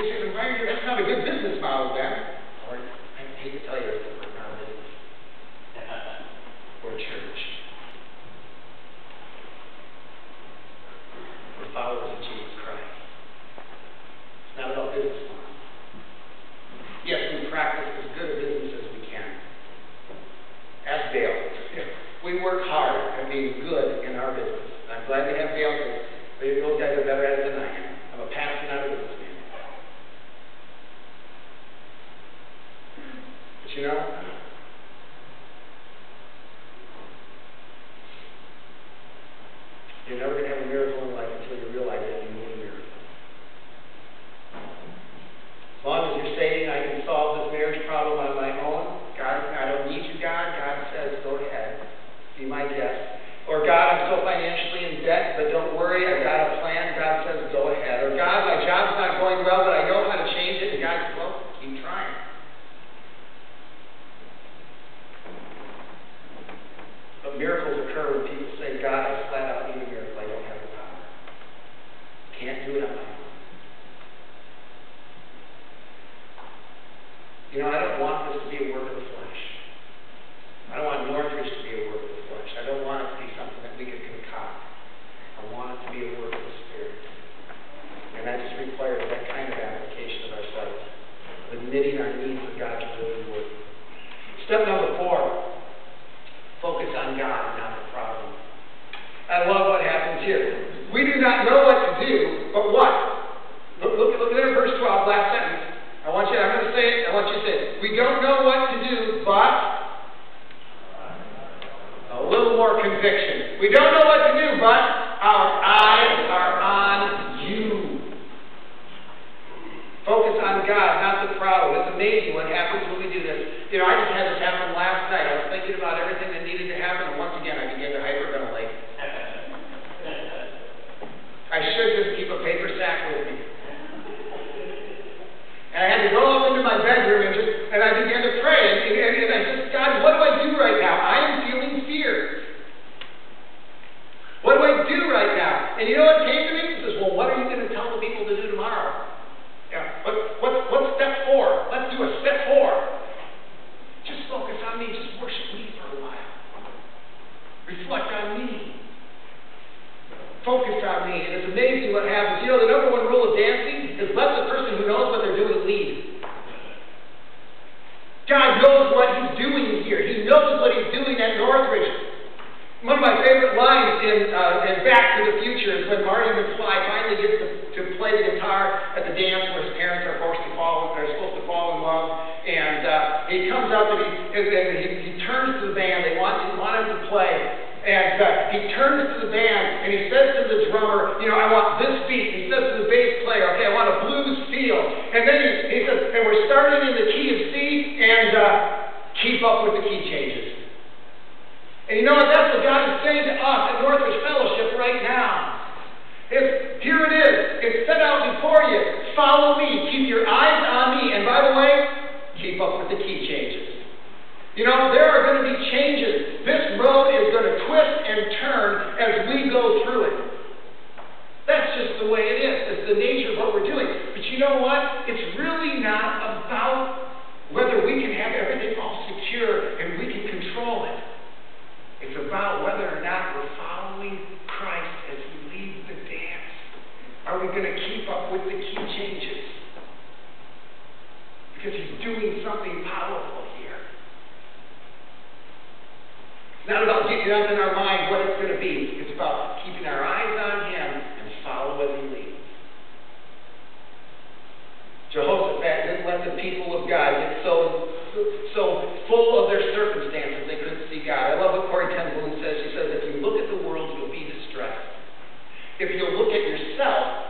They say, that's not a good business model, Ben. Or, I hate to tell you, we're not a business. We're a church. We're followers of Jesus Christ. It's not about business model. Yes, we practice as good a business as we can. Ask Dale. We work hard at being good in our business. And I'm glad to have Dale, because those guys are better at it than I am. I'm a pastor, not a businessman. But you know, you're never going to have a miracle in life until you realize that you need a miracle. As long as you're saying, I can solve this marriage problem on my own, God, I don't need you, God. God says, go ahead. Be my guest. Or God, I'm so financially in debt, but don't worry, I've got a plan. God says, go ahead. Or God, my job's not going well, but I know how to change it. And God says, well, keep trying. But miracles occur when people say, God, I flat out need a miracle. I don't have the power. Can't do it on my own. You know, I don't want this to be a work of the flesh. I don't want Northridge to be a work of the flesh. I don't want it to be something that we could concoct. I want it to be a work of the Spirit. And that just requires that kind of application of ourselves, of admitting our need for God to really work. Step number 4. Focus on God, not the problem. I love what happens here. We do not know what to do, but what? Look there, verse 12, last sentence. I'm going to say it. I want you to say it. We don't know what to do, but a little more conviction. We don't know what to do, but our eyes are on you. Focus on God, not the problem. It's amazing what happens when we do this. You know, I just had this happen last night. I was thinking about everything that needed to happen, and once again, I began to hyperventilate. I should just keep a paper sack with me. And I had to go up into my bedroom and I began to pray. And I said, God, what do I do right now? I am feeling fear. What do I do right now? And you know what came to me? He says, well, what are you going to tell the people to do tomorrow? Yeah. What's step 4? Let's do a step 4. Just focus on me. Just worship me for a while. Reflect on me. Focus on me. And it's amazing what happens. You know, the number 1 rule of dancing is let the person who knows what they're doing lead. God knows what He's doing here. He knows what He's doing at Northridge. One of my favorite lines in Back to the Future is when Marty McFly finally gets to play the guitar at the dance where his parents are supposed to fall in love. And he comes up and he turns to the band. They want him to play. And he turns to the band and he says to the drummer, you know, I want this beat. He says to the bass player, okay, I want a blues feel. And then he says, and we're starting in the key of C and keep up with the key changes. And you know what? That's what God is saying to us at Northridge Fellowship right now. Here it is. It's set out before you. Follow me. Keep your eyes on me. And by the way, keep up with the key changes. You know, there are going to be changes. This road is going to twist and turn as we go through it. That's just the way it is. It's the nature of what we're doing. But you know what? It's really not about whether we can have everything all secure and we can control it. It's about whether or not we're following Christ as He leads the dance. Are we going to keep up with the key changes? Because He's doing something powerful here. It's not about getting up in our mind what it's going to be. It's about keeping our eyes on Him and follow as He leads. Jehoshaphat didn't let the people of God get so full of their circumstances they couldn't see God. I love what Corrie ten Boom says. She says, if you look at the world, you'll be distressed. If you look at yourself,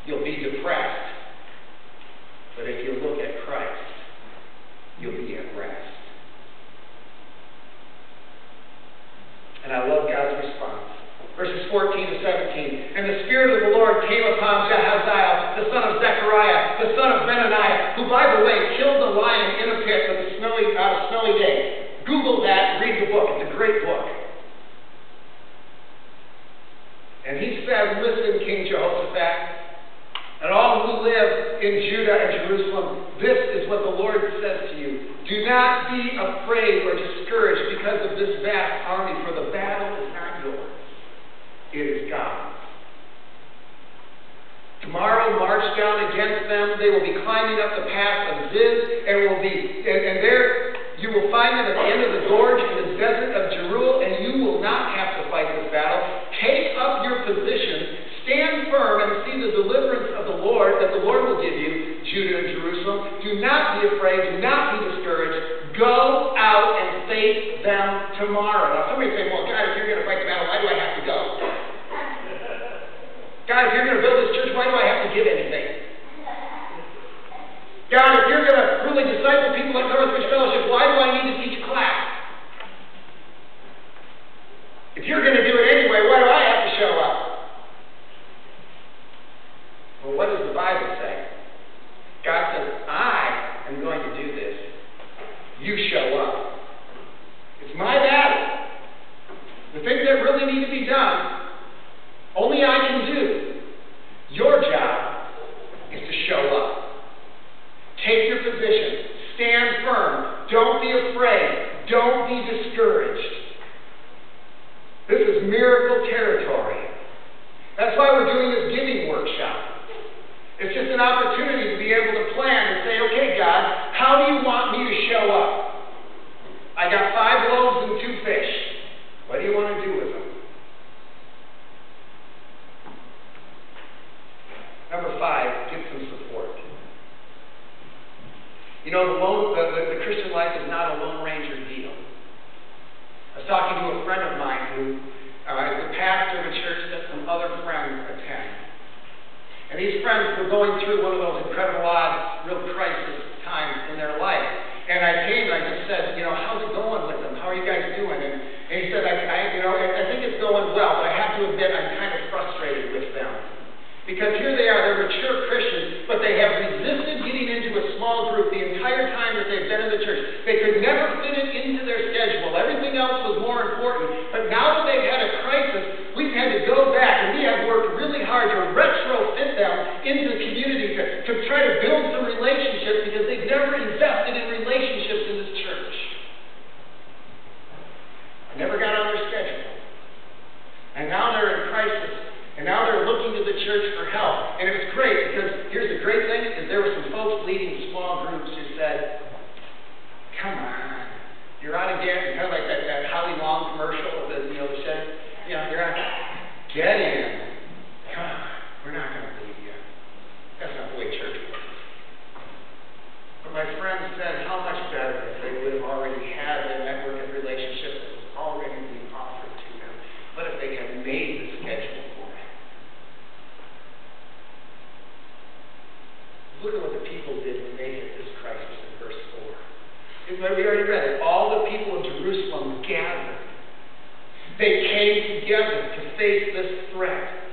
you'll be depressed. But if you look at Christ, you'll be at rest. And I love God's response. Verses 14 to 17. And the Spirit of the Lord came upon Jahaziel, the son of Zechariah, the son of Benaniah, who, by the way, killed the lion in a pit on a snowy day. in Judah and Jerusalem, this is what the Lord says to you. Do not be afraid or discouraged because of this vast army, for the battle is not yours. It is God's. Tomorrow march down against them. They will be climbing up the path of Ziz, and there you will find them at the end of the gorge in the desert of Jeruel, and you will not have to fight this battle. Take up your position, stand firm, and see the deliverance of the Lord that the Lord will give you, Judah and Jerusalem. Do not be afraid. Do not be discouraged. Go out and face them tomorrow. Now somebody say, well, God, if you're going to fight the battle, why do I have to go? God, if you're going to build this church, why do I have to give anything? God, if you're going to really disciple people at Northridge Fellowship, why do I need to teach class? If you're going to do it anyway, why do I have to show up? Well, what does the Bible say? God says, I am going to do this. You show up. It's my battle. The things that really need to be done, only I can do. Your job is to show up. Take your position. Stand firm. Don't be afraid. Don't be discouraged. This is miracle territory. That's why we're doing this giving workshop. It's just an opportunity to be able to plan and say, okay, God, how do you want me to show up? I got 5 loaves and 2 fish. What do you want to do with them? Number 5, get some support. You know, the Christian life is not a Lone Ranger deal. I was talking to a friend of mine who is the pastor of a church that some other friends attend. And these friends were going through one of those incredible odds, real crisis times in their life. And I came and I just said, you know, how's it going with them? How are you guys doing? And he said, I think it's going well, but I have to admit I'm kind of frustrated with them. Because here they are, they're mature Christians, but they have resisted getting into a small group the entire time that they've been in the church. They could never fit it into their schedule. Everything else was more important. But now that they've had a crisis, we've had to go back, and we have worked really hard to retrofit them into the community to try to build some relationships because they've never invested in relationships in this church. I never got on their schedule. And now they're in crisis. And now they're looking to the church for help. And it was great because here's the great thing is there were some folks leading small groups who said, come on, you're out of gas. Kind of like that Holly Long commercial of the shed. You know, you're out. Get in. Come on. We're not going to leave you. That's not the way church works. But my friend said how much better if they would have already had a network of relationships that was already being offered to them. But if they had made the schedule. Look at what the people did when they hit this crisis in verse 4. We already read it. All the people of Jerusalem gathered. They came together to face this threat.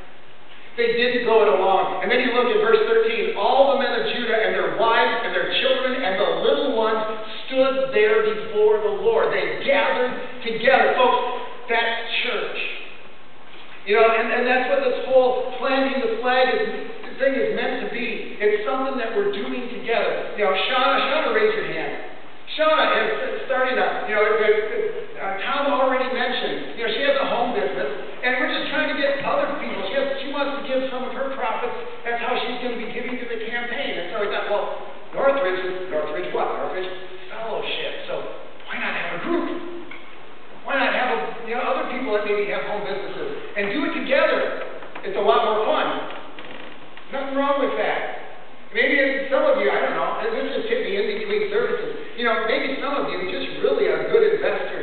They didn't go it alone. And then you look at verse 13. All the men of Judah and their wives and their children and the little ones stood there before the Lord. They gathered together. Folks, that's church. You know, and that's what this whole planting the flag thing is meant to be. It's something that we're doing together. You know, Shauna, raise your hand. Shauna is starting up. You know, Tom already mentioned. You know, she has a home business, and we're just trying to get other people. She wants to give some of her profits. That's how she's going to be giving to the campaign. And so we thought, well, Northridge what? Northridge Fellowship. So why not have a group? Why not have other people that maybe have home businesses and do it together? It's a lot more fun. Nothing wrong with that. Maybe some of you, I don't know, this just hit me in between services. You know, maybe some of you just really are good investors